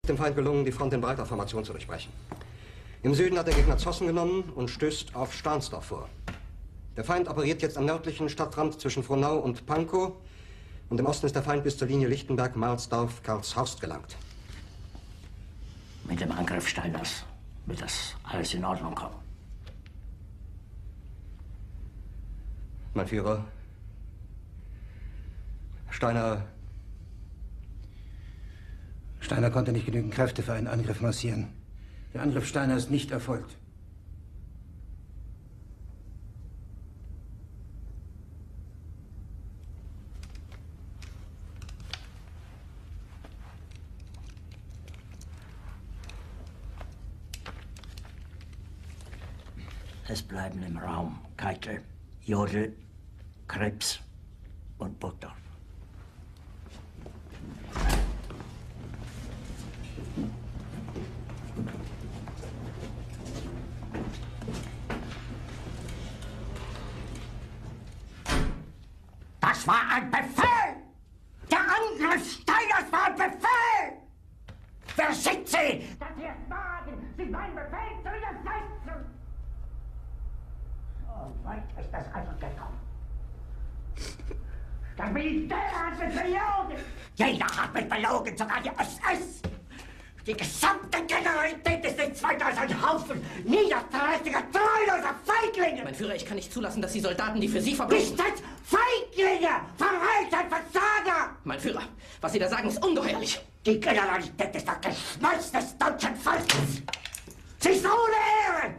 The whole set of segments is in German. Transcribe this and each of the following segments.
dem Feind gelungen, die Front in breiter Formation zu durchbrechen. Im Süden hat der Gegner Zossen genommen und stößt auf Stahnsdorf vor. Der Feind operiert jetzt am nördlichen Stadtrand zwischen Frohnau und Pankow. Und im Osten ist der Feind bis zur Linie Lichtenberg-Marsdorf-Karlshorst gelangt. Mit dem Angriff Steiners wird das alles in Ordnung kommen. Mein Führer, Steiner konnte nicht genügend Kräfte für einen Angriff massieren. Der Angriff Steiner ist nicht erfolgt. Es bleiben im Raum Keitel, Jodl, Krebs und Burgdorf. Das war ein Befehl! Der Angriff Steiners war ein Befehl! Wer schickt Sie? Dass Sie es wagen, sich meinen Befehl zu widersetzen! So weit ist das also gekommen. Das Militär hat mich belogen! Jeder hat mich belogen, sogar die SS! Die gesamte Generalität ist nichts weiter als ein Haufen niederträchtiger, treuloser Feiglinge! Mein Führer, ich kann nicht zulassen, dass die Soldaten, die für Sie verbrechen... Nicht als Feiglinge! Verreiter, Versager! Mein Führer, was Sie da sagen, ist ungeheuerlich. Die Generalität ist das Geschmeiß des deutschen Volkes! Sie ist ohne Ehre!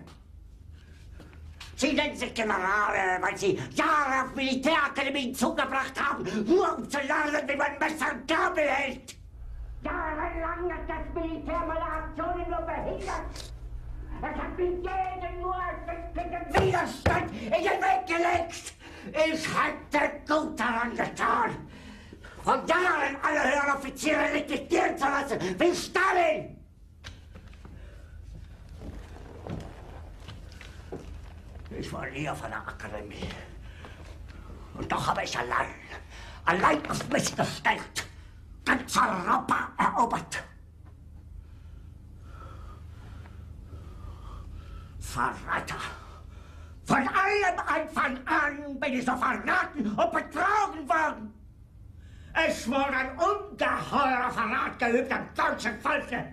Sie nennen sich Generale, weil Sie Jahre auf Militärakademien zugebracht haben, nur um zu lernen, wie man Messer und Gabel hält! Jahrelang hat das Militär meine Aktionen nur behindert. Es hat mir jeden nur ersichtlichen Widerstand in den Weg gelegt. Ich hätte gut daran getan, von Jahren alle höheren Offiziere liquidieren zu lassen, wie Stalin. Ich war nie auf einer Akademie. Und doch habe ich allein auf mich gestellt, ganz Europa erobert. Verräter! Von allem Anfang an bin ich so verraten und betrogen worden. Es wurde ein ungeheurer Verrat geübt am deutschen Volke.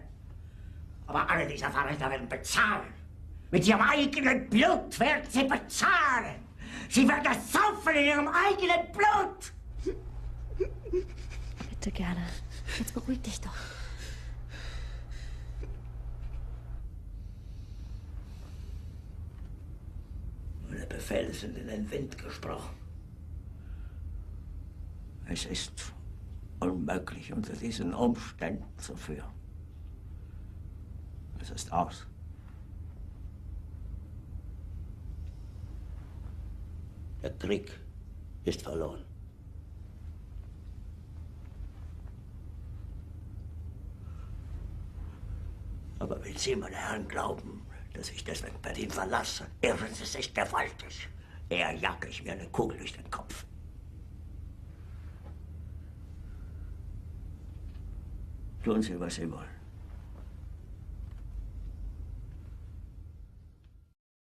Aber alle diese Verräter werden bezahlen. Mit ihrem eigenen Blut werden sie bezahlen. Sie werden es saufen in ihrem eigenen Blut. Bitte gerne. Jetzt beruhig dich doch. Meine Befehle sind in den Wind gesprochen. Es ist unmöglich, unter diesen Umständen zu führen. Es ist aus. Der Krieg ist verloren. Aber wenn Sie, meine Herren, glauben, dass ich deswegen Berlin verlasse, irren Sie sich gewaltig. Eher jage ich mir eine Kugel durch den Kopf. Tun Sie, was Sie wollen.